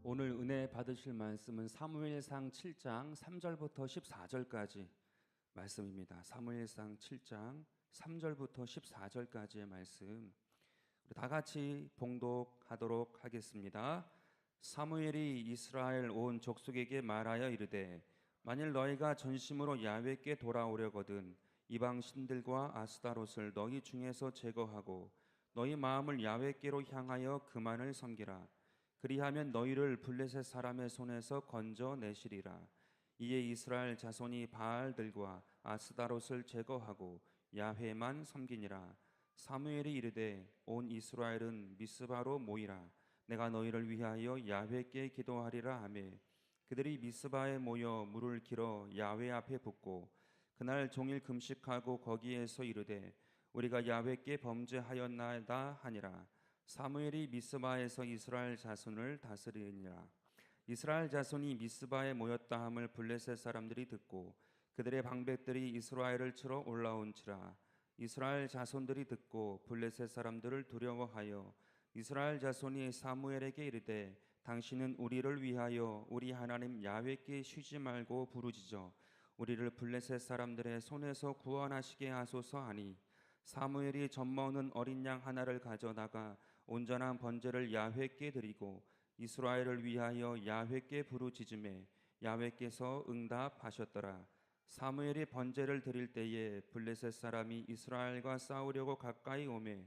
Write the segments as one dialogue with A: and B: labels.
A: 오늘 은혜 받으실 말씀은 사무엘상 7장 3절부터 14절까지 말씀입니다. 사무엘상 7장 3절부터 14절까지의 말씀 우리 다 같이 봉독하도록 하겠습니다. 사무엘이 이스라엘 온 족속에게 말하여 이르되 만일 너희가 전심으로 야훼께 돌아오려거든 이방 신들과 아스타롯을 너희 중에서 제거하고 너희 마음을 야훼께로 향하여 그만을 섬기라. 그리하면 너희를 블레셋 사람의 손에서 건져내시리라. 이에 이스라엘 자손이 바알들과 아스타롯을 제거하고 야훼만 섬기니라. 사무엘이 이르되 온 이스라엘은 미스바로 모이라. 내가 너희를 위하여 야훼께 기도하리라 하며 그들이 미스바에 모여 물을 길어 야훼 앞에 붓고 그날 종일 금식하고 거기에서 이르되 우리가 야훼께 범죄하였나이다 하니라. 사무엘이 미스바에서 이스라엘 자손을 다스리니라. 이스라엘 자손이 미스바에 모였다 함을 블레셋 사람들이 듣고 그들의 방백들이 이스라엘을 치러 올라온지라. 이스라엘 자손들이 듣고 블레셋 사람들을 두려워하여 이스라엘 자손이 사무엘에게 이르되 당신은 우리를 위하여 우리 하나님 야훼께 쉬지 말고 부르짖어 우리를 블레셋 사람들의 손에서 구원하시게 하소서 하니 사무엘이 젖먹는 어린 양 하나를 가져다가 온전한 번제를 야훼께 드리고 이스라엘을 위하여 야훼께 부르짖음에 야훼께서 응답하셨더라. 사무엘이 번제를 드릴 때에 블레셋 사람이 이스라엘과 싸우려고 가까이 오매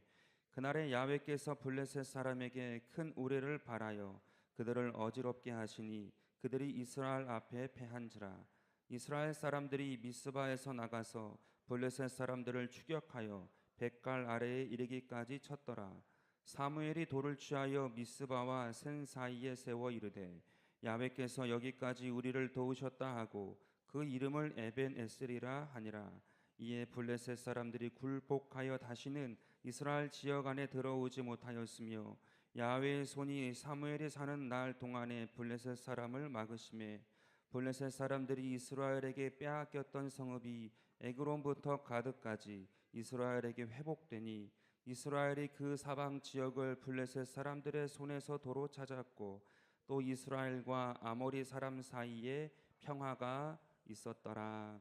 A: 그날에 야훼께서 블레셋 사람에게 큰 우레를 발하여 그들을 어지럽게 하시니 그들이 이스라엘 앞에 패한지라. 이스라엘 사람들이 미스바에서 나가서 블레셋 사람들을 추격하여 벳갈 아래에 이르기까지 쳤더라. 사무엘이 돌을 취하여 미스바와 센 사이에 세워 이르되 야훼께서 여기까지 우리를 도우셨다 하고 그 이름을 에벤 에셀이라 하니라. 이에 블레셋 사람들이 굴복하여 다시는 이스라엘 지역 안에 들어오지 못하였으며 야훼의 손이 사무엘이 사는 날 동안에 블레셋 사람을 막으심에 블레셋 사람들이 이스라엘에게 빼앗겼던 성읍이 에그론부터 가드까지 이스라엘에게 회복되니 이스라엘이 그 사방 지역을 블레셋 사람들의 손에서 도로 찾았고 또 이스라엘과 아모리 사람 사이에 평화가 있었더라.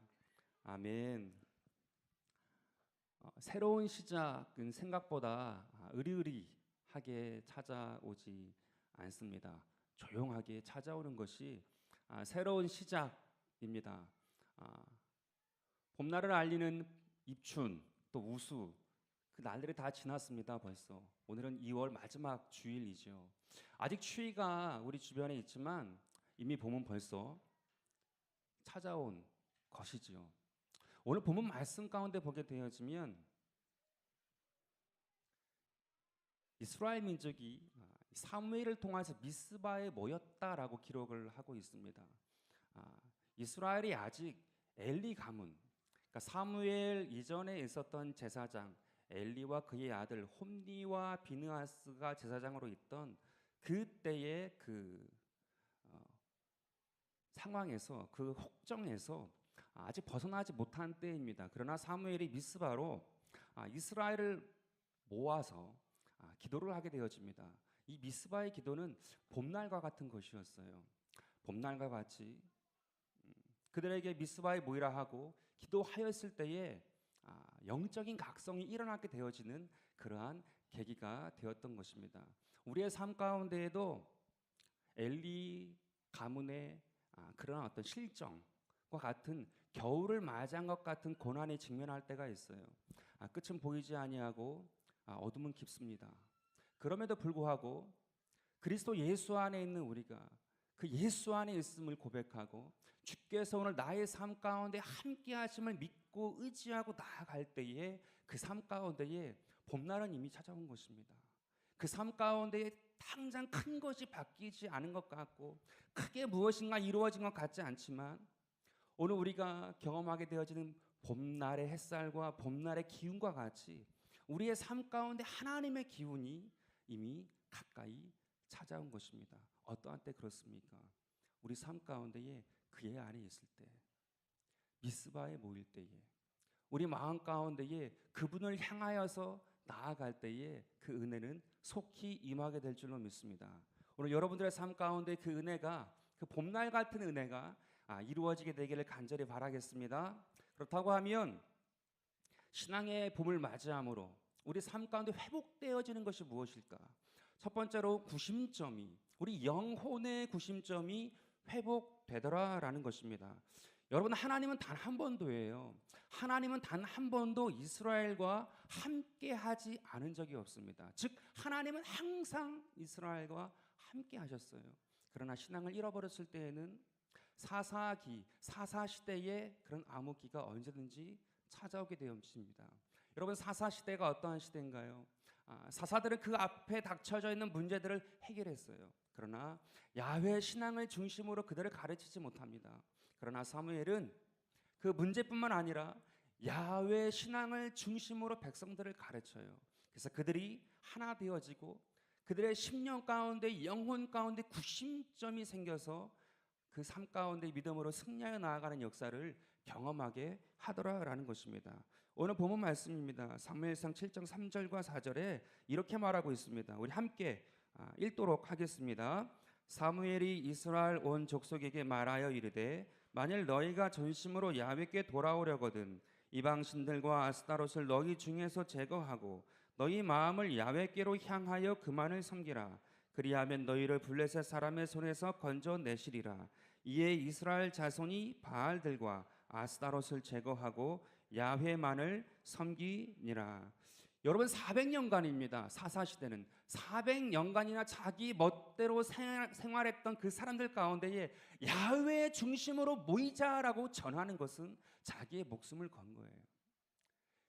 A: 아멘. 새로운 시작은 생각보다 으리으리하게 찾아오지 않습니다. 조용하게 찾아오는 것이 새로운 시작입니다. 봄날을 알리는 입춘 또 우수 그 날들이 다 지났습니다. 벌써 오늘은 2월 마지막 주일이죠. 아직 추위가 우리 주변에 있지만 이미 봄은 벌써 찾아온 것이지요. 오늘 본문 말씀 가운데 보게 되어지면 이스라엘 민족이 사무엘을 통해서 미스바에 모였다라고 기록을 하고 있습니다. 이스라엘이 아직 엘리 가문, 그러니까 사무엘 이전에 있었던 제사장 엘리와 그의 아들 홈니와 비느하스가 제사장으로 있던 그때의 그 상황에서 그 혹정에서 아직 벗어나지 못한 때입니다. 그러나 사무엘이 미스바로 이스라엘을 모아서 기도를 하게 되어집니다. 이 미스바의 기도는 봄날과 같은 것이었어요. 봄날과 같이 그들에게 미스바에 모이라 하고 기도하였을 때에 영적인 각성이 일어나게 되어지는 그러한 계기가 되었던 것입니다. 우리의 삶 가운데에도 엘리 가문의 그런 어떤 실정과 같은 겨울을 맞이한 것 같은 고난에 직면할 때가 있어요. 끝은 보이지 아니하고 어둠은 깊습니다. 그럼에도 불구하고 그리스도 예수 안에 있는 우리가 그 예수 안에 있음을 고백하고 주께서 오늘 나의 삶 가운데 함께 하심을 믿고 의지하고 나아갈 때에 그 삶 가운데에 봄날은 이미 찾아온 것입니다. 그 삶 가운데에 당장 큰 것이 바뀌지 않은 것 같고 크게 무엇인가 이루어진 것 같지 않지만 오늘 우리가 경험하게 되어지는 봄날의 햇살과 봄날의 기운과 같이 우리의 삶 가운데 하나님의 기운이 이미 가까이 찾아온 것입니다. 어떠한 때 그렇습니까? 우리 삶 가운데에 그의 안에 있을 때, 미스바에 모일 때에, 우리 마음 가운데에 그분을 향하여서 나아갈 때에 그 은혜는 속히 임하게 될 줄로 믿습니다. 오늘 여러분들의 삶 가운데 그 은혜가, 그 봄날 같은 은혜가 이루어지게 되기를 간절히 바라겠습니다. 그렇다고 하면 신앙의 봄을 맞이함으로 우리 삶 가운데 회복되어지는 것이 무엇일까? 첫 번째로 구심점이, 우리 영혼의 구심점이 회복되더라라는 것입니다. 여러분, 하나님은 단 한 번도예요. 하나님은 단 한 번도 이스라엘과 함께 하지 않은 적이 없습니다. 즉 하나님은 항상 이스라엘과 함께 하셨어요. 그러나 신앙을 잃어버렸을 때에는 사사시대의 그런 암흑기가 언제든지 찾아오게 되었습니다. 여러분, 사사시대가 어떠한 시대인가요? 사사들은 그 앞에 닥쳐져 있는 문제들을 해결했어요. 그러나 야훼 신앙을 중심으로 그들을 가르치지 못합니다. 그러나 사무엘은 그 문제뿐만 아니라 야훼 신앙을 중심으로 백성들을 가르쳐요. 그래서 그들이 하나 되어지고 그들의 심령 가운데, 영혼 가운데 구심점이 생겨서 그 삶 가운데 믿음으로 승리하여 나아가는 역사를 경험하게 하더라라는 것입니다. 오늘 본문 말씀입니다. 사무엘상 7장 3절과 4절에 이렇게 말하고 있습니다. 우리 함께 읽도록 하겠습니다. 사무엘이 이스라엘 온 족속에게 말하여 이르되 만일 너희가 전심으로 야훼께 돌아오려거든 이방 신들과 아스타롯을 너희 중에서 제거하고 너희 마음을 야훼께로 향하여 그만을 섬기라. 그리하면 너희를 블레셋 사람의 손에서 건져내시리라. 이에 이스라엘 자손이 바알들과 아스타롯을 제거하고 야훼만을 섬기니라. 여러분, 400년간입니다. 사사시대는 400년간이나 자기 멋대로 생활했던 그 사람들 가운데에 야훼 중심으로 모이자라고 전하는 것은 자기의 목숨을 건 거예요.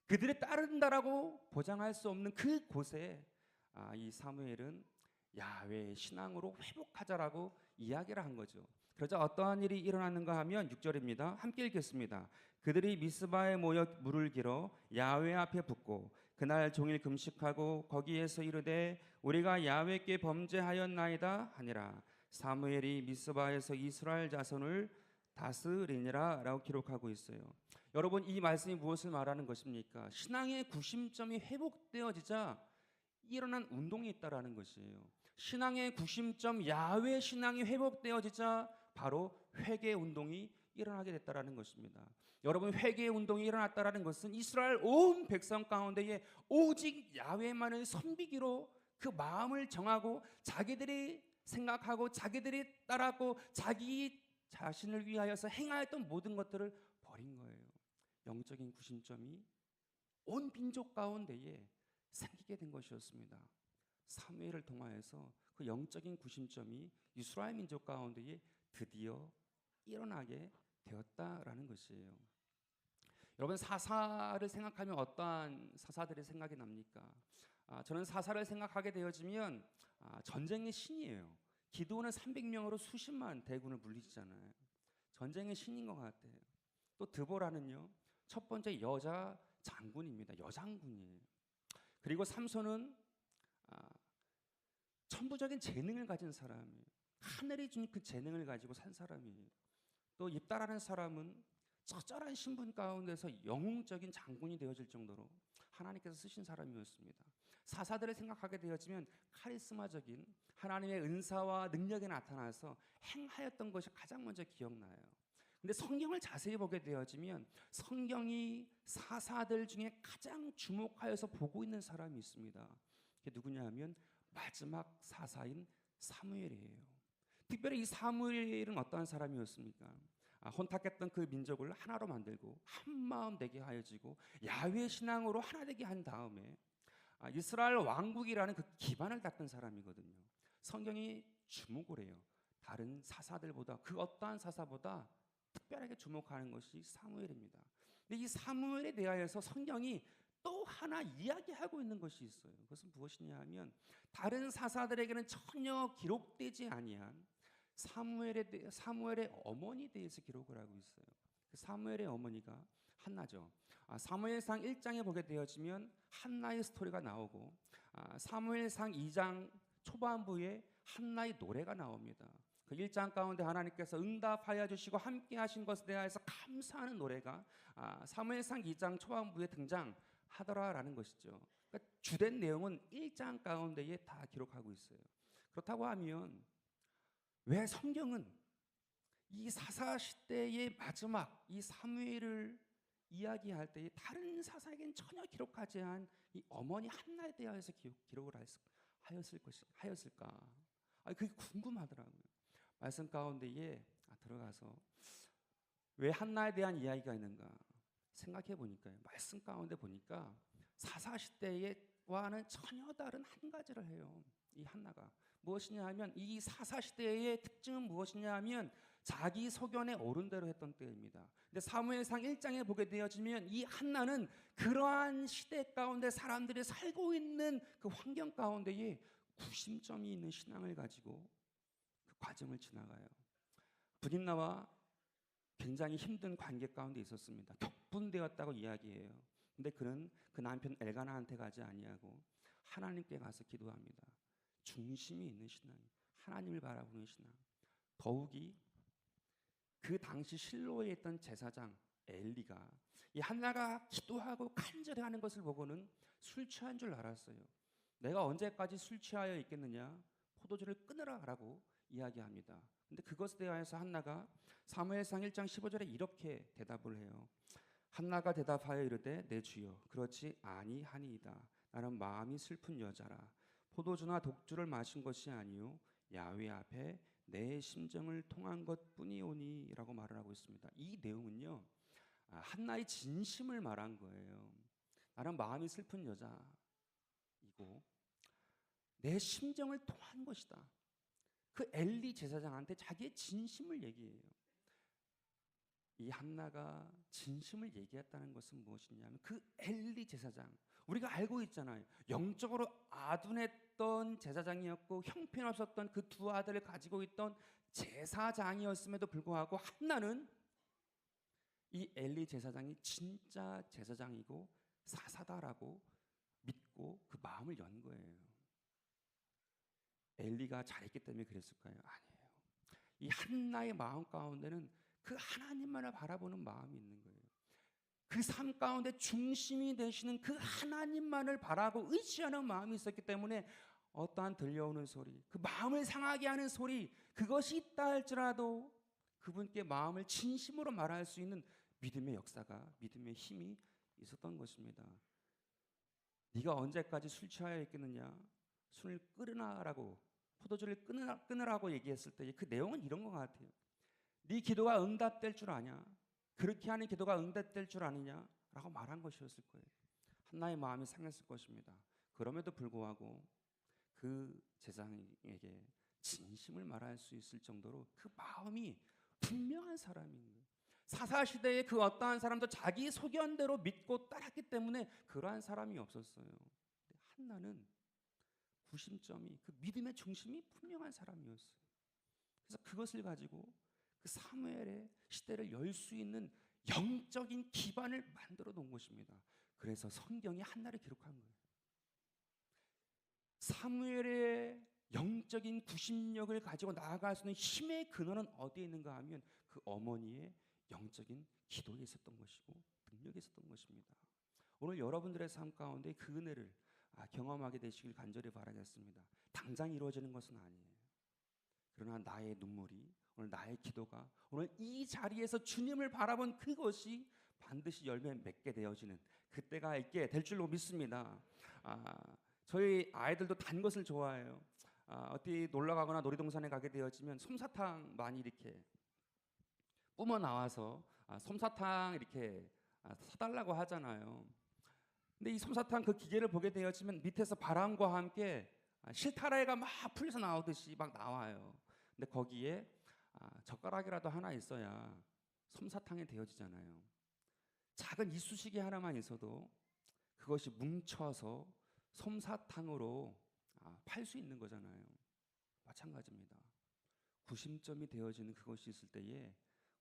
A: 그들을 따른다라고 보장할 수 없는 그 곳에 이 사무엘은 야훼 신앙으로 회복하자라고 이야기를 한 거죠. 그러자 어떠한 일이 일어났는가 하면 6절입니다. 함께 읽겠습니다. 그들이 미스바에 모여 물을 길어 야훼 앞에 붓고 그날 종일 금식하고 거기에서 이르되 우리가 야훼께 범죄하였나이다 하니라. 사무엘이 미스바에서 이스라엘 자손을 다스리니라 라고 기록하고 있어요. 여러분, 이 말씀이 무엇을 말하는 것입니까? 신앙의 구심점이 회복되어지자 일어난 운동이 있다라는 것이에요. 신앙의 구심점 야훼 신앙이 회복되어지자 바로 회개 운동이 일어나게 됐다라는 것입니다. 여러분, 회개 운동이 일어났다라는 것은 이스라엘 온 백성 가운데에 오직 야훼만을 섬기기로 그 마음을 정하고 자기들이 생각하고 자기들이 따라고 자기 자신을 위하여서 행하였던 모든 것들을 버린 거예요. 영적인 구심점이 온 민족 가운데에 생기게 된 것이었습니다. 사무엘을 통하여서 그 영적인 구심점이 이스라엘 민족 가운데에 드디어 일어나게 되었다라는 것이에요. 여러분, 사사를 생각하면 어떠한 사사들의 생각이 납니까? 저는 사사를 생각하게 되어지면 전쟁의 신이에요. 기드온은 300명으로 수십만 대군을 물리치잖아요. 전쟁의 신인 것 같아요. 또 드보라는요, 첫 번째 여자 장군입니다. 여장군이에요. 그리고 삼손은 천부적인 재능을 가진 사람이에요. 하늘이 준 그 재능을 가지고 산 사람이에요. 또 입다라는 사람은 처절한 신분 가운데서 영웅적인 장군이 되어질 정도로 하나님께서 쓰신 사람이었습니다. 사사들을 생각하게 되어지면 카리스마적인 하나님의 은사와 능력이 나타나서 행하였던 것이 가장 먼저 기억나요. 근데 성경을 자세히 보게 되어지면 성경이 사사들 중에 가장 주목하여서 보고 있는 사람이 있습니다. 그게 누구냐 하면 마지막 사사인 사무엘이에요. 특별히 이 사무엘은 어떠한 사람이었습니까? 혼탁했던 그 민족을 하나로 만들고 한 마음 되게 하여지고 야훼 신앙으로 하나 되게 한 다음에 이스라엘 왕국이라는 그 기반을 닦은 사람이거든요. 성경이 주목을 해요. 다른 사사들보다, 그 어떠한 사사보다 특별하게 주목하는 것이 사무엘입니다. 근데 이 사무엘에 대하여서 성경이 또 하나 이야기하고 있는 것이 있어요. 그것은 무엇이냐 하면 다른 사사들에게는 전혀 기록되지 아니한 사무엘의 어머니에 대해서 기록을 하고 있어요. 사무엘의 어머니가 한나죠. 사무엘상 1장에 보게 되어지면 한나의 스토리가 나오고 사무엘상 2장 초반부에 한나의 노래가 나옵니다. 그 1장 가운데 하나님께서 응답하여 주시고 함께 하신 것에 대해서 감사하는 노래가 사무엘상 2장 초반부에 등장하더라라는 것이죠. 그러니까 주된 내용은 1장 가운데에 다 기록하고 있어요. 그렇다고 하면 왜 성경은 이 사사 시대의 마지막 이 사무엘을 이야기할 때 다른 사사에겐 전혀 기록하지 않은 이 어머니 한나에 대하여서 기록을 하였을까? 그게 궁금하더라고요. 말씀 가운데에 들어가서 왜 한나에 대한 이야기가 있는가 생각해 보니까요. 말씀 가운데 보니까 사사 시대와는 전혀 다른 한 가지를 해요. 이 한나가 무엇이냐 하면 이 사사 시대의 특징은 무엇이냐 하면 자기 소견에 오른 대로 했던 때입니다. 근데 사무엘상 1장에 보게 되어지면 이 한나는 그러한 시대 가운데 사람들이 살고 있는 그 환경 가운데에 구심점이 있는 신앙을 가지고 그 과정을 지나가요. 분인나와 굉장히 힘든 관계 가운데 있었습니다. 격분되었다고 이야기해요. 근데 그는 그 남편 엘가나한테 가지 아니하고 하나님께 가서 기도합니다. 중심이 있는 신앙, 하나님을 바라보는 신앙. 더욱이 그 당시 실로에 있던 제사장 엘리가 이 한나가 기도하고 간절해하는 것을 보고는 술 취한 줄 알았어요. 내가 언제까지 술 취하여 있겠느냐? 포도주를 끊으라라고 이야기합니다. 근데 그것에 대하여서 한나가 사무엘상 1장 15절에 이렇게 대답을 해요. 한나가 대답하여 이르되 내 주여 그렇지 아니하니이다. 나는 마음이 슬픈 여자라. 포도주나 독주를 마신 것이 아니요 야훼 앞에 내 심정을 통한 것뿐이오니라고 말을 하고 있습니다. 이 내용은요 한나의 진심을 말한 거예요. 나는 마음이 슬픈 여자이고 내 심정을 통한 것이다. 그 엘리 제사장한테 자기의 진심을 얘기해요. 이 한나가 진심을 얘기했다는 것은 무엇이냐면 그 엘리 제사장, 우리가 알고 있잖아요. 영적으로 아둔했던 제사장이었고 형편없었던 그 두 아들을 가지고 있던 제사장이었음에도 불구하고 한나는 이 엘리 제사장이 진짜 제사장이고 사사다라고 믿고 그 마음을 연 거예요. 엘리가 잘했기 때문에 그랬을까요? 아니에요. 이 한나의 마음 가운데는 그 하나님만을 바라보는 마음이 있는 거예요. 그 삶 가운데 중심이 되시는 그 하나님만을 바라고 의지하는 마음이 있었기 때문에 어떠한 들려오는 소리, 그 마음을 상하게 하는 소리, 그것이 있다 할지라도 그분께 마음을 진심으로 말할 수 있는 믿음의 역사가, 믿음의 힘이 있었던 것입니다. 네가 언제까지 술 취하여 있겠느냐? 술을 끊으라고, 포도주를 끊으라고 얘기했을 때 그 내용은 이런 것 같아요. 네 기도가 응답될 줄 아냐? 그렇게 하는 기도가 응답될 줄 아느냐? 라고 말한 것이었을 거예요. 한나의 마음이 상했을 것입니다. 그럼에도 불구하고 그 제사장에게 진심을 말할 수 있을 정도로 그 마음이 분명한 사람인 거예요. 사사시대의 그 어떠한 사람도 자기 소견대로 믿고 따랐기 때문에 그러한 사람이 없었어요. 한나는 구심점이, 그 믿음의 중심이 분명한 사람이었어요. 그래서 그것을 가지고 그 사무엘의 시대를 열 수 있는 영적인 기반을 만들어 놓은 것입니다. 그래서 성경이 한나를 기록한 거예요. 사무엘의 영적인 구심력을 가지고 나아갈 수 있는 힘의 근원은 어디에 있는가 하면 그 어머니의 영적인 기도에 있었던 것이고 능력에 있었던 것입니다. 오늘 여러분들의 삶 가운데 그 은혜를 경험하게 되시길 간절히 바라겠습니다. 당장 이루어지는 것은 아니에요. 그러나 나의 눈물이, 오늘 나의 기도가, 오늘 이 자리에서 주님을 바라본 그것이 반드시 열매 맺게 되어지는 그때가 있게 될 줄로 믿습니다. 저희 아이들도 단 것을 좋아해요. 어디 놀러 가거나 놀이동산에 가게 되어지면 솜사탕 많이 이렇게 뿜어 나와서 솜사탕 이렇게 사달라고 하잖아요. 근데 이 솜사탕 그 기계를 보게 되어지면 밑에서 바람과 함께 실타래가 막 풀려서 나오듯이 막 나와요. 근데 거기에 젓가락이라도 하나 있어야 솜사탕이 되어지잖아요. 작은 이쑤시개 하나만 있어도 그것이 뭉쳐서 솜사탕으로 팔 수 있는 거잖아요. 마찬가지입니다. 구심점이 되어지는 그것이 있을 때에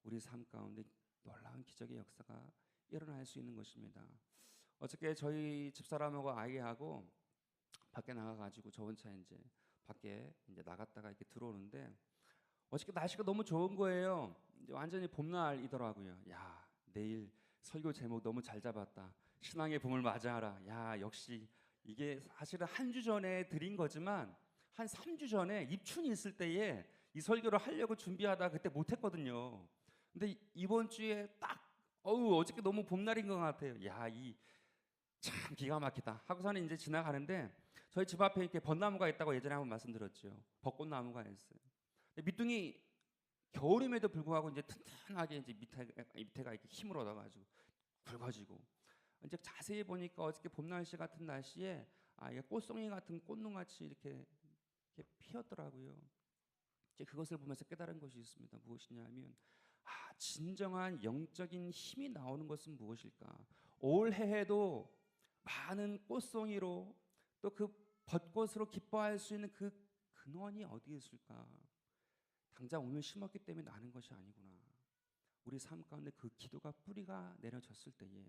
A: 우리 삶 가운데 놀라운 기적의 역사가 일어날 수 있는 것입니다. 어저께 저희 집사람하고 아이하고 밖에 나가가지고 저 혼자 이제 밖에 이제 나갔다가 이렇게 들어오는데 어저께 날씨가 너무 좋은 거예요. 이제 완전히 봄날이더라고요. 야, 내일 설교 제목 너무 잘 잡았다. 신앙의 봄을 맞이하라. 야, 역시 이게 사실은 한 주 전에 드린 거지만 한 3주 전에 입춘이 있을 때에 이 설교를 하려고 준비하다가 그때 못했거든요. 근데 이번 주에 딱 어저께 너무 봄날인 것 같아요. 야, 이 참 기가 막히다 하고서는 이제 지나가는데 저희 집 앞에 이렇게 벚나무가 있다고 예전에 한번 말씀드렸죠. 벚꽃나무가 있어요. 밑둥이 겨울임에도 불구하고 이제 튼튼하게 이제 밑에가 이렇게 힘을 얻어가지고 굵어지고 이제 자세히 보니까 어저께 봄 날씨 같은 날씨에 이게 꽃송이 같은 꽃눈같이 이렇게 피었더라고요. 이제 그것을 보면서 깨달은 것이 있습니다. 무엇이냐면 진정한 영적인 힘이 나오는 것은 무엇일까? 올해에도 많은 꽃송이로 또 그 벚꽃으로 기뻐할 수 있는 그 근원이 어디에 있을까? 당장 오늘 심었기 때문에 나는 것이 아니구나. 우리 삶 가운데 그 기도가 뿌리가 내려졌을 때에,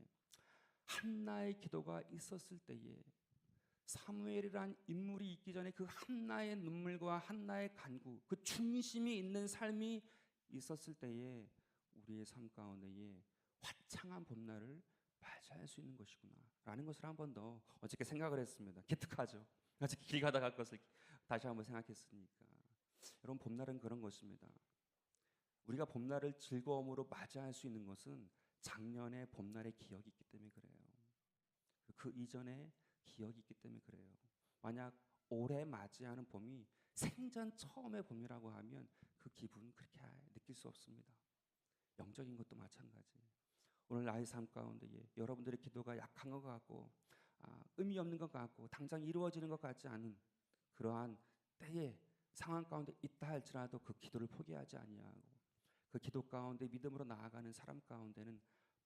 A: 한나의 기도가 있었을 때에, 사무엘이란 인물이 있기 전에 그 한나의 눈물과 한나의 간구, 그 중심이 있는 삶이 있었을 때에 우리의 삶 가운데에 화창한 봄날을 맞이할 수 있는 것이구나 라는 것을 한 번 더 어저께 생각을 했습니다. 기특하죠. 어저께 길 가다가 것을 다시 한번 생각했으니까. 여러분, 봄날은 그런 것입니다. 우리가 봄날을 즐거움으로 맞이할 수 있는 것은 작년의 봄날의 기억이 있기 때문에 그래요. 그 이전에 기억이 있기 때문에 그래요. 만약 올해 맞이하는 봄이 생전 처음의 봄이라고 하면 그 기분 그렇게 느낄 수 없습니다. 영적인 것도 마찬가지. 오늘 나의 삶 가운데에 여러분들의 기도가 약한 것 같고 의미 없는 것 같고 당장 이루어지는 것 같지 않은 그러한 때에 상황 가운데 있다 할지라도 그 기도를 포기하지 아니하고 그 기도 가운데 믿음으로 나아가는 사람 가운데는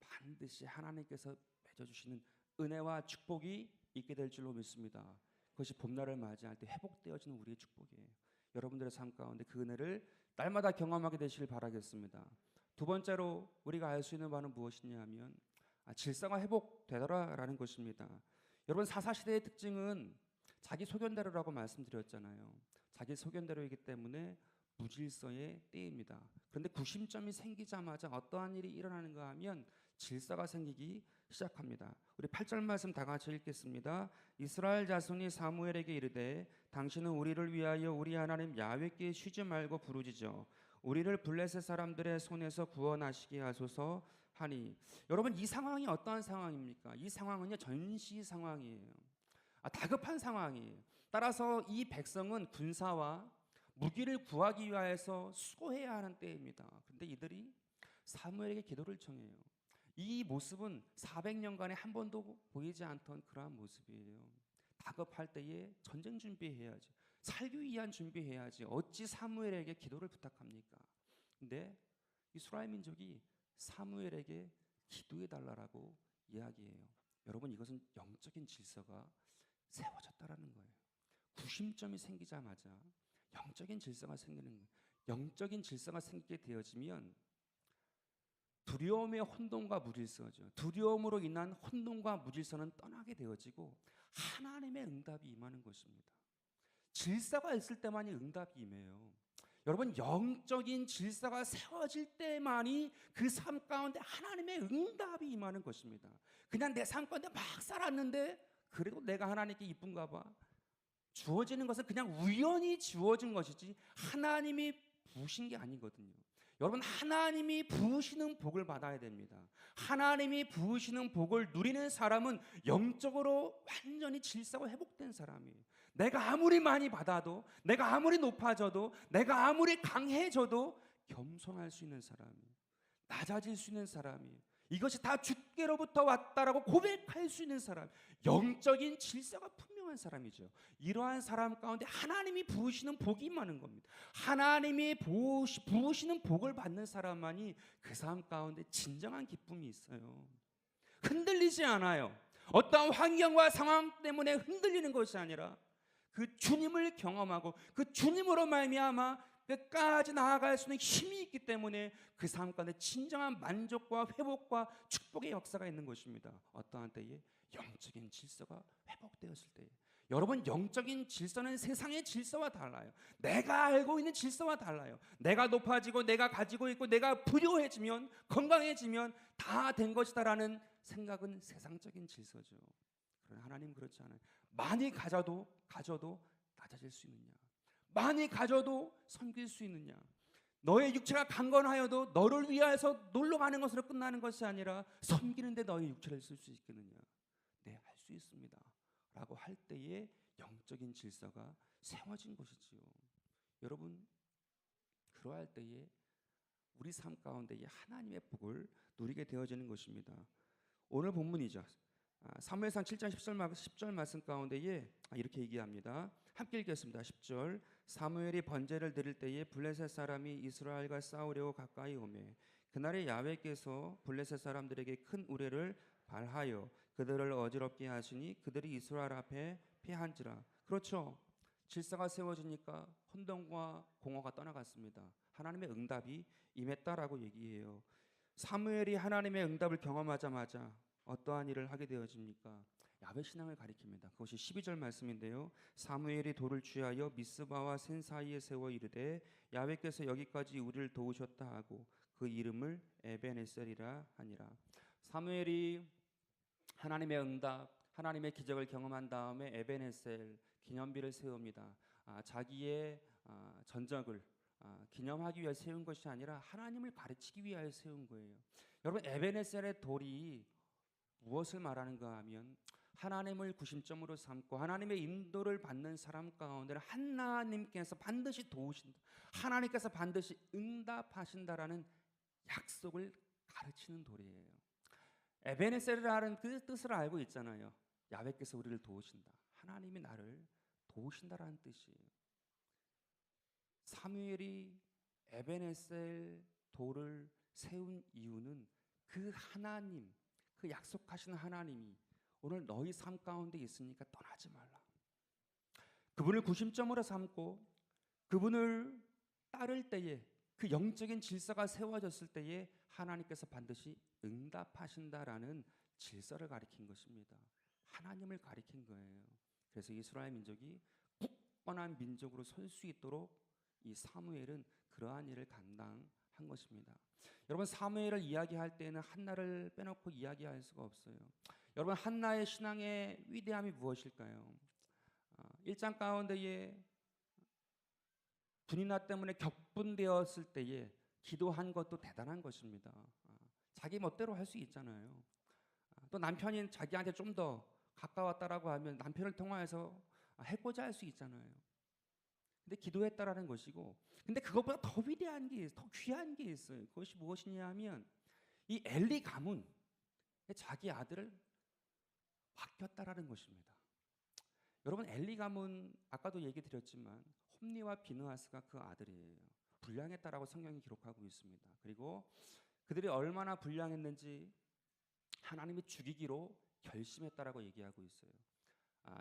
A: 반드시 하나님께서 맺어주시는 은혜와 축복이 있게 될 줄로 믿습니다. 그것이 봄날을 맞이할 때 회복되어지는 우리의 축복이에요. 여러분들의 삶 가운데 그 은혜를 날마다 경험하게 되시길 바라겠습니다. 두 번째로 우리가 알 수 있는 바는 무엇이냐 하면 질서가 회복되더라라는 것입니다. 여러분, 사사시대의 특징은 자기 소견대로라고 말씀드렸잖아요. 자기 소견대로이기 때문에 무질서의 때입니다. 그런데 구심점이 생기자마자 어떠한 일이 일어나는가 하면 질서가 생기기 시작합니다. 우리 8절 말씀 다 같이 읽겠습니다. 이스라엘 자손이 사무엘에게 이르되 당신은 우리를 위하여 우리 하나님 야훼께 쉬지 말고 부르짖어 우리를 블레셋 사람들의 손에서 구원하시게 하소서 하니. 여러분, 이 상황이 어떠한 상황입니까? 이 상황은요, 전시 상황이에요. 다급한 상황이에요. 따라서 이 백성은 군사와 무기를 구하기 위하여서 수고해야 하는 때입니다. 그런데 이들이 사무엘에게 기도를 청해요. 이 모습은 400년간에 한 번도 보이지 않던 그러한 모습이에요. 다급할 때에 전쟁 준비해야지, 살기 위한 준비해야지 어찌 사무엘에게 기도를 부탁합니까? 근데 이스라엘 민족이 사무엘에게 기도해달라고 이야기해요. 여러분, 이것은 영적인 질서가 세워졌다라는 거예요. 구심점이 생기자마자 영적인 질서가 생기는 거예요. 영적인 질서가 생기게 되어지면 두려움의 혼돈과 무질서죠. 두려움으로 인한 혼돈과 무질서는 떠나게 되어지고 하나님의 응답이 임하는 것입니다. 질서가 있을 때만이 응답이 임해요. 여러분, 영적인 질서가 세워질 때만이 그 삶 가운데 하나님의 응답이 임하는 것입니다. 그냥 내 삶 가운데 막 살았는데 그래도 내가 하나님께 이쁜가 봐. 주어지는 것은 그냥 우연히 주어진 것이지 하나님이 부으신 게 아니거든요. 여러분, 하나님이 부으시는 복을 받아야 됩니다. 하나님이 부으시는 복을 누리는 사람은 영적으로 완전히 질서가 회복된 사람이에요. 내가 아무리 많이 받아도, 내가 아무리 높아져도, 내가 아무리 강해져도 겸손할 수 있는 사람이에요. 낮아질 수 있는 사람이에요. 이것이 다 주께로부터 왔다라고 고백할 수 있는 사람, 영적인 질서가 분명한 사람이죠. 이러한 사람 가운데 하나님이 부으시는 복이 많은 겁니다. 하나님이 부으시는 복을 받는 사람만이 그 삶 가운데 진정한 기쁨이 있어요. 흔들리지 않아요. 어떠한 환경과 상황 때문에 흔들리는 것이 아니라 그 주님을 경험하고 그 주님으로 말미암아 끝까지 나아갈 수 있는 힘이 있기 때문에 그 삶 가운데 진정한 만족과 회복과 축복의 역사가 있는 것입니다. 어떠한 때에? 영적인 질서가 회복되었을 때에. 여러분, 영적인 질서는 세상의 질서와 달라요. 내가 알고 있는 질서와 달라요. 내가 높아지고 내가 가지고 있고 내가 부유해지면, 건강해지면 다 된 것이다라는 생각은 세상적인 질서죠. 그러나 하나님 그렇지 않아요. 많이 가져도 낮아질 수 있느냐? 많이 가져도 섬길 수 있느냐? 너의 육체가 강건하여도 너를 위하여서 놀러 가는 것으로 끝나는 것이 아니라 섬기는데 너의 육체를 쓸 수 있겠느냐? 네, 할 수 있습니다. 라고 할 때에 영적인 질서가 세워진 것이지요. 여러분, 그러할 때에 우리 삶 가운데 하나님의 복을 누리게 되어지는 것입니다. 오늘 본문이죠. 사무엘상 7장 10절 말씀 가운데에 이렇게 얘기합니다. 함께 읽겠습니다. 10절. 사무엘이 번제를 드릴 때에 블레셋 사람이 이스라엘과 싸우려고 가까이 오매 그날에 야훼께서 블레셋 사람들에게 큰 우레를 발하여 그들을 어지럽게 하시니 그들이 이스라엘 앞에 패한지라. 그렇죠. 질서가 세워지니까 혼돈과 공허가 떠나갔습니다. 하나님의 응답이 임했다라고 얘기해요. 사무엘이 하나님의 응답을 경험하자마자 어떠한 일을 하게 되어집니까? 야훼 신앙을 가리킵니다. 그것이 12절 말씀인데요. 사무엘이 돌을 취하여 미스바와 센 사이에 세워 이르되 야훼께서 여기까지 우리를 도우셨다 하고 그 이름을 에벤에셀이라 하니라. 사무엘이 하나님의 응답, 하나님의 기적을 경험한 다음에 에벤에셀 기념비를 세웁니다. 자기의 전적을 기념하기 위해 세운 것이 아니라 하나님을 가르치기 위하여 세운 거예요. 여러분, 에벤에셀의 돌이 무엇을 말하는가 하면 하나님을 구심점으로 삼고 하나님의 인도를 받는 사람 가운데 하나님께서 반드시 도우신다, 하나님께서 반드시 응답하신다라는 약속을 가르치는 돌이에요. 에벤에셀이라는 그 뜻을 알고 있잖아요. 야훼께서 우리를 도우신다, 하나님이 나를 도우신다라는 뜻이에요. 사무엘이 에벤에셀 돌을 세운 이유는 그 하나님, 그 약속하신 하나님이 오늘 너희 삶 가운데 있으니까 떠나지 말라. 그분을 구심점으로 삼고 그분을 따를 때에 그 영적인 질서가 세워졌을 때에 하나님께서 반드시 응답하신다라는 질서를 가리킨 것입니다. 하나님을 가리킨 거예요. 그래서 이스라엘 민족이 굳건한 민족으로 설 수 있도록 이 사무엘은 그러한 일을 감당한 것입니다. 여러분, 사무엘을 이야기할 때는 한나를 빼놓고 이야기할 수가 없어요. 여러분, 한나의 신앙의 위대함이 무엇일까요? 1장 가운데에 분이나 때문에 격분되었을 때에 기도한 것도 대단한 것입니다. 자기 멋대로 할 수 있잖아요. 또 남편이 자기한테 좀 더 가까웠다라고 하면 남편을 통하여서 해코자 할 수 있잖아요. 근데 기도했다라는 것이고, 근데 그것보다 더 위대한 게 있어요. 더 귀한 게 있어요. 그것이 무엇이냐 하면 이 엘리 가문, 자기 아들을 맡겼다라는 것입니다. 여러분, 엘리 가문 아까도 얘기 드렸지만 홈리와 비느하스가 그 아들이에요. 불량했다라고 성경이 기록하고 있습니다. 그리고 그들이 얼마나 불량했는지 하나님이 죽이기로 결심했다라고 얘기하고 있어요.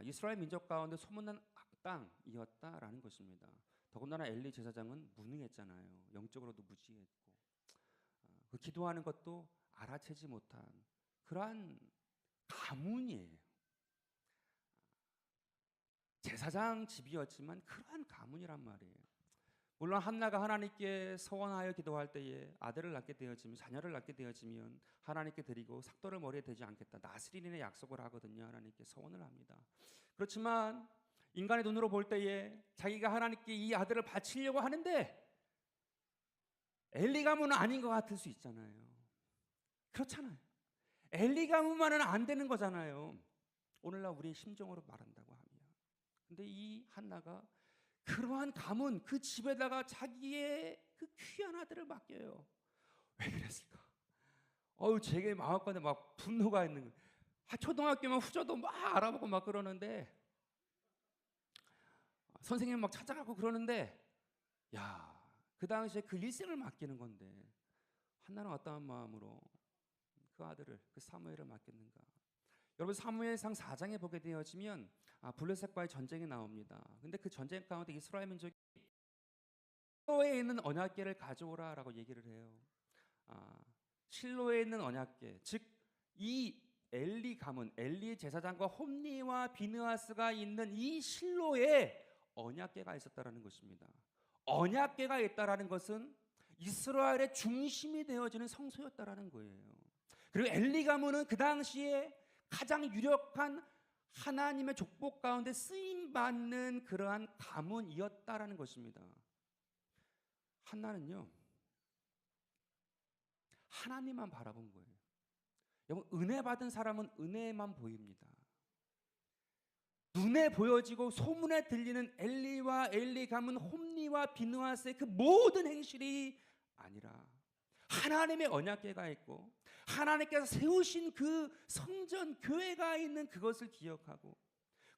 A: 이스라엘 민족 가운데 소문난 악당이었다라는 것입니다. 더군다나 엘리 제사장은 무능했잖아요. 영적으로도 무지했고, 그 기도하는 것도 알아채지 못한 그러한 가문이에요. 제사장 집이었지만 그러한 가문이란 말이에요. 물론 한나가 하나님께 서원하여 기도할 때에 아들을 낳게 되어지면, 자녀를 낳게 되어지면 하나님께 드리고 삭도를 머리에 대지 않겠다, 나스린의 약속을 하거든요. 하나님께 서원을 합니다. 그렇지만 인간의 눈으로 볼 때에 자기가 하나님께 이 아들을 바치려고 하는데 엘리 가문은 아닌 것 같을 수 있잖아요. 그렇잖아요. 엘리 가문만은 안 되는 거잖아요. 오늘날 우리의 심정으로 말한다고 하면. 근데 이 한나가 그러한 가문, 그 집에다가 자기의 그 귀한 아들을 맡겨요. 왜 그랬을까? 제게 마음가운데 막 분노가 있는 거예요. 초등학교면 후져도 막 알아보고 막 그러는데, 선생님 막 찾아가고 그러는데, 그 당시에 그 일생을 맡기는 건데 한나는 어떠한 마음으로 그 아들을, 그 사무엘을 맡겼는가? 여러분, 사무엘상 4장에 보게 되어지면 블레셋과의 전쟁이 나옵니다. 근데 그 전쟁 가운데 이스라엘 민족이 실로에 있는 언약궤를 가져오라라고 얘기를 해요. 실로에 있는 언약궤, 즉 이 엘리 가문, 엘리 제사장과 홈리와 비느하스가 있는 이 실로에 언약궤가 있었다라는 것입니다. 언약궤가 있다라는 것은 이스라엘의 중심이 되어지는 성소였다라는 거예요. 그리고 엘리 가문은 그 당시에 가장 유력한 하나님의 족복 가운데 쓰임 받는 그러한 가문이었다라는 것입니다. 한나는요, 하나님만 바라본 거예요. 여러분, 은혜 받은 사람은 은혜만 보입니다. 눈에 보여지고 소문에 들리는 엘리와 엘리 가문, 홈리와 비느하스의 그 모든 행실이 아니라 하나님의 언약궤가 있고 하나님께서 세우신 그 성전 교회가 있는 그것을 기억하고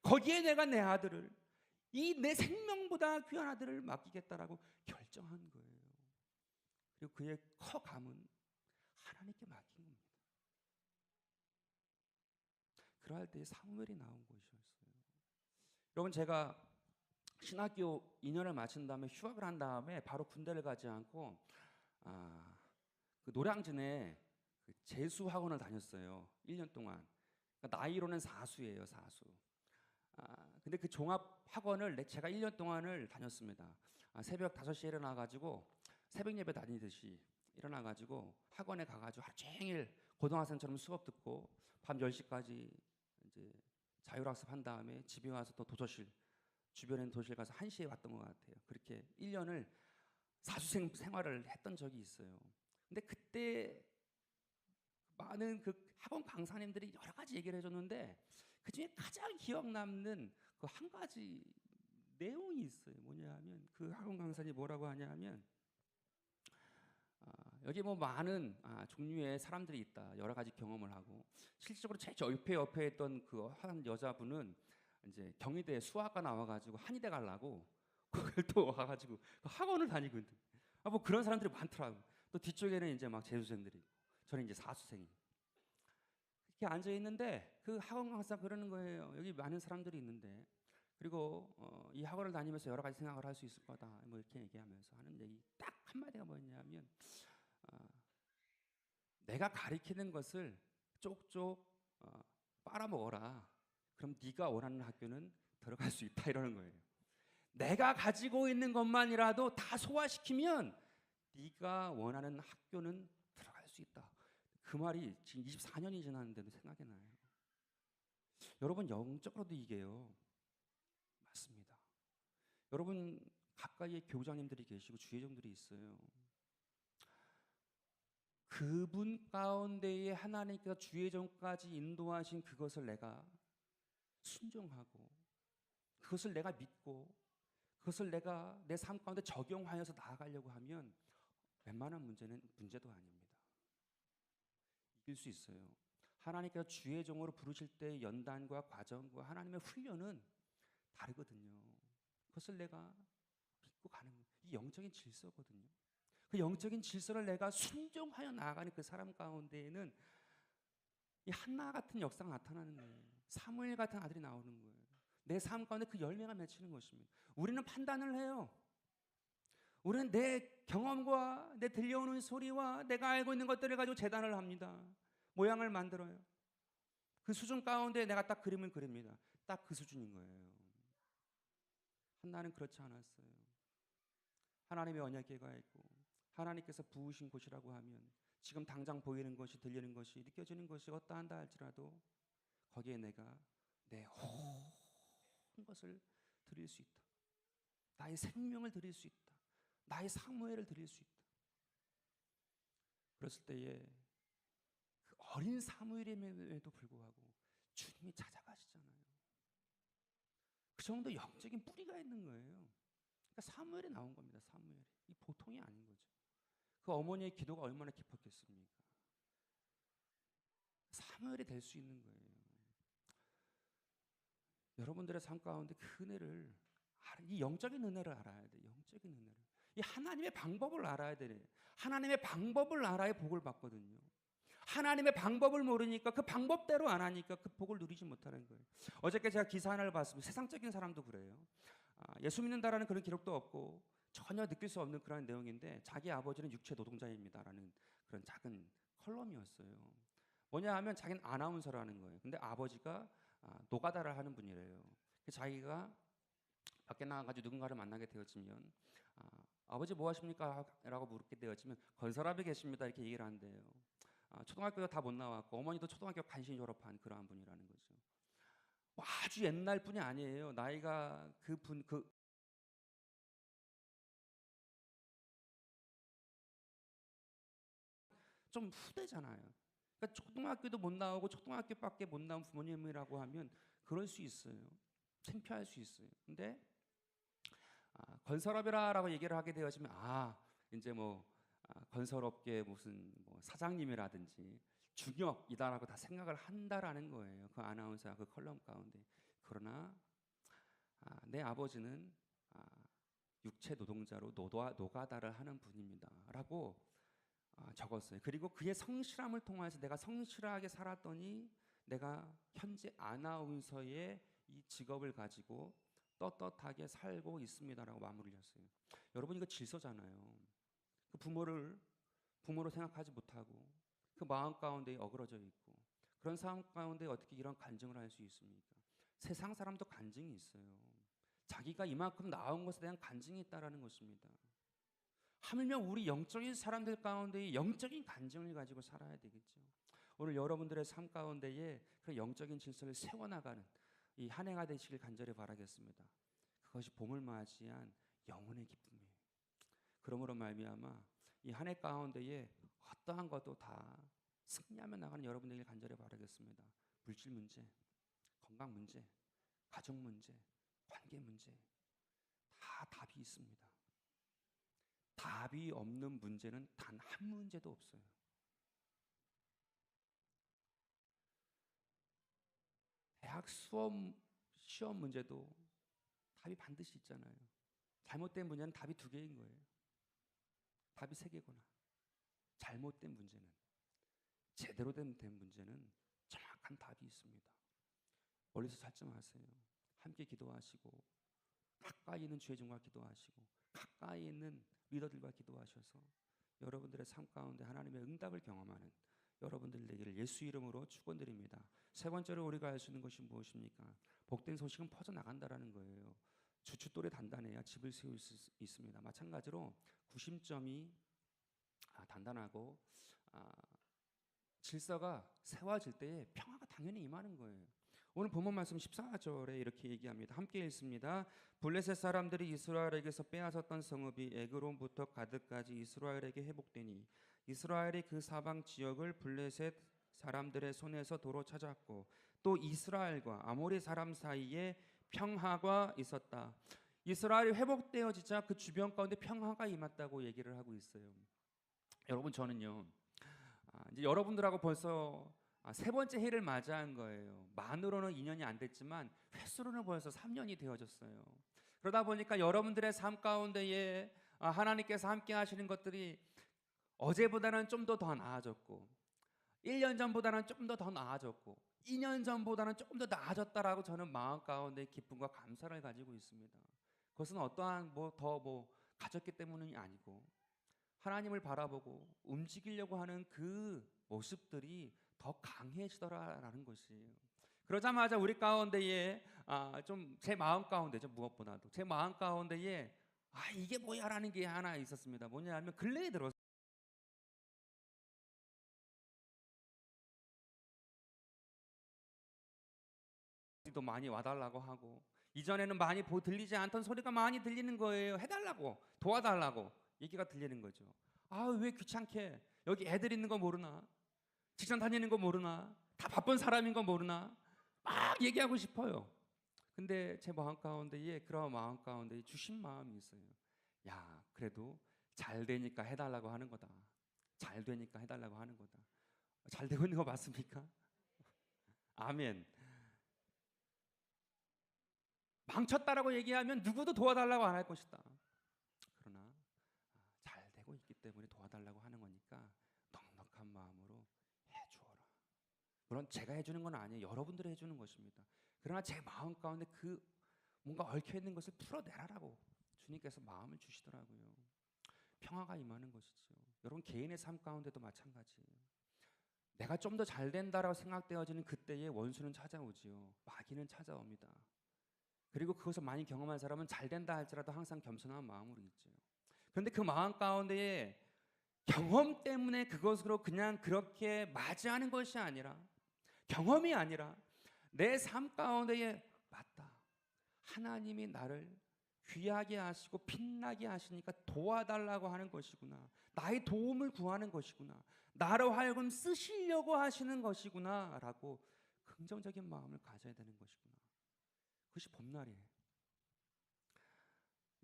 A: 거기에 내가 내 아들을, 이 내 생명보다 귀한 아들을 맡기겠다라고 결정한 거예요. 그리고 그의 커감은 하나님께 맡긴 겁니다. 그럴 때 사무엘이 나온 것이었어요. 여러분, 제가 신학교 2년을 마친 다음에 휴학을 한 다음에 바로 군대를 가지 않고 그 노량진에 그 재수 학원을 다녔어요. 1년 동안. 그러니까 나이로는 사수예요, 사수. 근데 그 종합 학원을 제가 1년 동안을 다녔습니다. 새벽 5시에 일어나가지고 새벽 예배 다니듯이 일어나가지고 학원에 가가지고 하루 종일 고등학생처럼 수업 듣고 밤 10시까지 이제 자율학습 한 다음에 집에 와서 또 도서실, 주변에 있는 도서실 가서 1시에 왔던 것 같아요. 그렇게 1년을 사수생 생활을 했던 적이 있어요. 근데 그때 많은 그 학원 강사님들이 여러 가지 얘기를 해줬는데 그 중에 가장 기억 남는 그 한 가지 내용이 있어요. 뭐냐면 그 학원 강사님이 뭐라고 하냐면 여기 뭐 많은 종류의 사람들이 있다. 여러 가지 경험을 하고 실질적으로 제일 옆에 있던 그 한 여자분은 이제 경희대 수학과 나와가지고 한의대 가려고 그걸 또 와가지고 그 학원을 다니고 있는 뭐 그런 사람들이 많더라고. 또 뒤쪽에는 이제 막 재수생들이 있고 저는 이제 사수생이 이렇게 앉아 있는데 그 학원 강사 그러는 거예요. 여기 많은 사람들이 있는데 그리고 이 학원을 다니면서 여러 가지 생각을 할 수 있을 거다. 뭐 이렇게 얘기하면서 하는 얘기 딱 한마디가 뭐였냐면 내가 가리키는 것을 쪽쪽 빨아먹어라. 그럼 네가 원하는 학교는 들어갈 수 있다 이러는 거예요. 내가 가지고 있는 것만이라도 다 소화시키면 네가 원하는 학교는 들어갈 수 있다. 그 말이 지금 24년이 지났는데도 생각이 나요. 여러분, 영적으로도 이게요. 맞습니다. 여러분 가까이에 교장님들이 계시고 주의종들이 있어요. 그분 가운데에 하나님께서 주의종까지 인도하신 그것을 내가 순종하고 그것을 내가 믿고 그것을 내가 내 삶 가운데 적용하여서 나아가려고 하면 웬만한 문제도 아닙니다. 이길 수 있어요. 하나님께서 주의 종으로 부르실 때 연단과 과정과 하나님의 훈련은 다르거든요. 그것을 내가 믿고 가는 이 영적인 질서거든요. 그 영적인 질서를 내가 순종하여 나아가는 그 사람 가운데에는 이 한나 같은 역사가 나타나는 거예요. 사무엘 같은 아들이 나오는 거예요. 내 삶 가운데 그 열매가 맺히는 것입니다. 우리는 판단을 해요. 우리는 내 경험과 내 들려오는 소리와 내가 알고 있는 것들을 가지고 재단을 합니다. 모양을 만들어요. 그 수준 가운데 내가 딱 그림을 그립니다. 딱 그 수준인 거예요. 한나는 그렇지 않았어요. 하나님의 언약궤가 있고 하나님께서 부으신 곳이라고 하면 지금 당장 보이는 것이, 들리는 것이, 느껴지는 것이 어떠한다 할지라도 거기에 내가 내 온 것을 드릴 수 있다. 나의 생명을 드릴 수 있다. 나의 사무엘을 드릴 수 있다. 그랬을 때에 그 어린 사무엘임에도 불구하고 주님이 찾아가시잖아요. 그 정도 영적인 뿌리가 있는 거예요. 그러니까 사무엘이 나온 겁니다. 사무엘이. 이 보통이 아닌 거죠. 그 어머니의 기도가 얼마나 깊었겠습니까? 사무엘이 될 수 있는 거예요. 여러분들의 삶 가운데 그 은혜를 이 영적인 은혜를 알아야 돼요. 영적인 은혜를. 이 하나님의 방법을 알아야 돼요. 하나님의 방법을 알아야 복을 받거든요. 하나님의 방법을 모르니까 그 방법대로 안 하니까 그 복을 누리지 못하는 거예요. 어저께 제가 기사 하나를 봤습니다. 세상적인 사람도 그래요. 예수 믿는다라는 그런 기록도 없고 전혀 느낄 수 없는 그런 내용인데 자기 아버지는 육체 노동자입니다라는 그런 작은 컬럼이었어요. 뭐냐 하면 자기는 아나운서라는 거예요. 근데 아버지가 노가다를 하는 분이래요. 자기가 밖에 나가가지고 누군가를 만나게 되어지면 아버지 뭐 하십니까? 라고 물게 되어지면 건설업에 계십니다. 이렇게 얘기를 한대요. 초등학교도 다 못 나왔고 어머니도 초등학교 간신히 졸업한 그러한 분이라는 거죠. 뭐 아주 옛날 분이 아니에요. 나이가 좀 후대잖아요. 그러니까 초등학교도 못 나오고 초등학교밖에 못 나온 부모님이라고 하면 그럴 수 있어요. 창피할 수 있어요. 근데 건설업이라고 얘기를 하게 되어지면 이제 뭐 건설업계 무슨 뭐 사장님이라든지 중역이다라고 다 생각을 한다라는 거예요. 그 아나운서 그 컬럼 가운데. 그러나 내 아버지는 육체 노동자로 노가다를 하는 분입니다라고 적었어요. 그리고 그의 성실함을 통해서 내가 성실하게 살았더니 내가 현재 아나운서의 이 직업을 가지고 떳떳하게 살고 있습니다라고 마무리를 했어요. 여러분 이거 질서잖아요. 그 부모로 생각하지 못하고 그 마음 가운데 어그러져 있고 그런 삶 가운데 어떻게 이런 간증을 할 수 있습니까? 세상 사람도 간증이 있어요. 자기가 이만큼 나온 것에 대한 간증이 있다라는 것입니다. 하물며 우리 영적인 사람들 가운데 영적인 간증을 가지고 살아야 되겠죠. 오늘 여러분들의 삶 가운데에 그 영적인 질서를 세워나가는 이 한 해가 되시길 간절히 바라겠습니다. 그것이 봄을 맞이한 영혼의 기쁨이에요. 그러므로 말미암아 이 한 해 가운데에 어떠한 것도 다 승리하며 나가는 여러분들에게 간절히 바라겠습니다. 물질 문제, 건강 문제, 가정 문제, 관계 문제 다 답이 있습니다. 답이 없는 문제는 단 한 문제도 없어요. 대학 시험 문제도 답이 반드시 있잖아요. 잘못된 문제는 답이 2개인 거예요. 답이 3개거나 잘못된 문제는 제대로 된 문제는 정확한 답이 있습니다. 멀리서 찾지 마세요. 함께 기도하시고 가까이 있는 죄종과 기도하시고 가까이 있는 리더들과 기도하셔서 여러분들의 삶 가운데 하나님의 응답을 경험하는 여러분들 되기를 예수 이름으로 축원드립니다. 세 번째로 우리가 할 수 있는 것이 무엇입니까? 복된 소식은 퍼져나간다라는 거예요. 주춧돌이 단단해야 집을 세울 수 있습니다. 마찬가지로 구심점이 단단하고 질서가 세워질 때에 평화가 당연히 임하는 거예요. 오늘 본문 말씀 14절에 이렇게 얘기합니다. 함께 읽습니다. 블레셋 사람들이 이스라엘에게서 빼앗았던 성읍이 에그론부터 가드까지 이스라엘에게 회복되니 이스라엘이 그 사방 지역을 블레셋 사람들의 손에서 도로 찾았고 또 이스라엘과 아모리 사람 사이에 평화가 있었다. 이스라엘이 회복되어지자 그 주변 가운데 평화가 임했다고 얘기를 하고 있어요. 여러분 저는요 이제 여러분들하고 벌써 3번째 해를 맞이한 거예요. 만으로는 2년이 안 됐지만 횟수로는 벌써 3년이 되어졌어요. 그러다 보니까 여러분들의 삶 가운데에 하나님께서 함께 하시는 것들이 어제보다는 좀 더 나아졌고 1년 전보다는 좀 더 나아졌고 2년 전보다는 조금 더 나아졌다라고 저는 마음 가운데 기쁨과 감사를 가지고 있습니다. 그것은 어떠한 가졌기 때문이 아니고 하나님을 바라보고 움직이려고 하는 그 모습들이 더 강해지더라라는 것이에요. 그러자마자 우리 가운데에 좀 제 마음 가운데죠. 무엇보다도 제 마음 가운데에 이게 뭐야라는 게 하나 있었습니다. 뭐냐면 근래에 들어서 도 많이 와달라고 하고 이전에는 많이 들리지 않던 소리가 많이 들리는 거예요. 해달라고 도와달라고 얘기가 들리는 거죠. 왜 귀찮게 여기 애들 있는 거 모르나? 직장 다니는 거 모르나? 다 바쁜 사람인 거 모르나? 막 얘기하고 싶어요. 근데 제 마음 가운데에 그런 마음 가운데 주신 마음이 있어요. 그래도 잘 되니까 해달라고 하는 거다. 잘 되니까 해달라고 하는 거다. 잘 되고 있는 거 맞습니까? 아멘. 망쳤다라고 얘기하면 누구도 도와달라고 안 할 것이다. 그러나 잘 되고 있기 때문에 도와달라고 하는 거니까 넉넉한 마음으로 해주어라. 물론 제가 해주는 건 아니에요. 여러분들이 해주는 것입니다. 그러나 제 마음 가운데 그 뭔가 얽혀있는 것을 풀어내라라고 주님께서 마음을 주시더라고요. 평화가 임하는 것이죠. 여러분 개인의 삶 가운데도 마찬가지예요. 내가 좀 더 잘 된다라고 생각되어지는 그때에 원수는 찾아오지요. 마귀는 찾아옵니다. 그리고 그것을 많이 경험한 사람은 잘 된다 할지라도 항상 겸손한 마음으로 있죠. 그런데 그 마음 가운데에 경험 때문에 그것으로 그냥 그렇게 맞이하는 것이 아니라 경험이 아니라 내 삶 가운데에 맞다. 하나님이 나를 귀하게 하시고 빛나게 하시니까 도와달라고 하는 것이구나. 나의 도움을 구하는 것이구나. 나로 하여금 쓰시려고 하시는 것이구나 라고 긍정적인 마음을 가져야 되는 것이구나. 그것이 봄날이에요.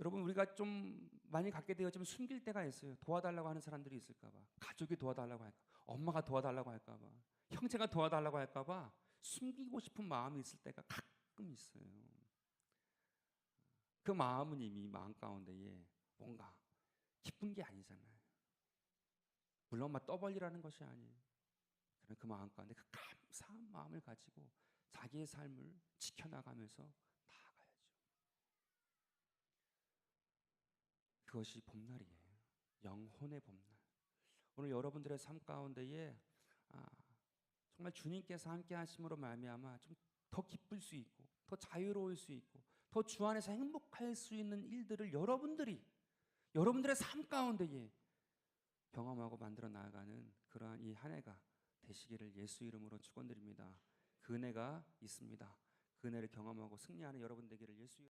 A: 여러분, 우리가 좀 많이 갖게 되어지면 숨길 때가 있어요. 도와달라고 하는 사람들이 있을까 봐. 가족이 도와달라고 할까 봐. 엄마가 도와달라고 할까 봐. 형제가 도와달라고 할까 봐 숨기고 싶은 마음이 있을 때가 가끔 있어요. 그 마음은 이미 마음 가운데에 뭔가 기쁜 게 아니잖아요. 물론 막 떠벌리라는 것이 아니에요. 그 마음 가운데 그 감사한 마음을 가지고 자기의 삶을 지켜나가면서 나아가야죠. 그것이 봄날이에요. 영혼의 봄날. 오늘 여러분들의 삶 가운데에 정말 주님께서 함께 하심으로 말미암아 좀 더 기쁠 수 있고 더 자유로울 수 있고 더 주 안에서 행복할 수 있는 일들을 여러분들의 삶 가운데에 경험하고 만들어 나아가는 그러한 이 한 해가 되시기를 예수 이름으로 축원드립니다. 그 은혜가 있습니다. 그 은혜를 경험하고 승리하는 여러분 되기를 예수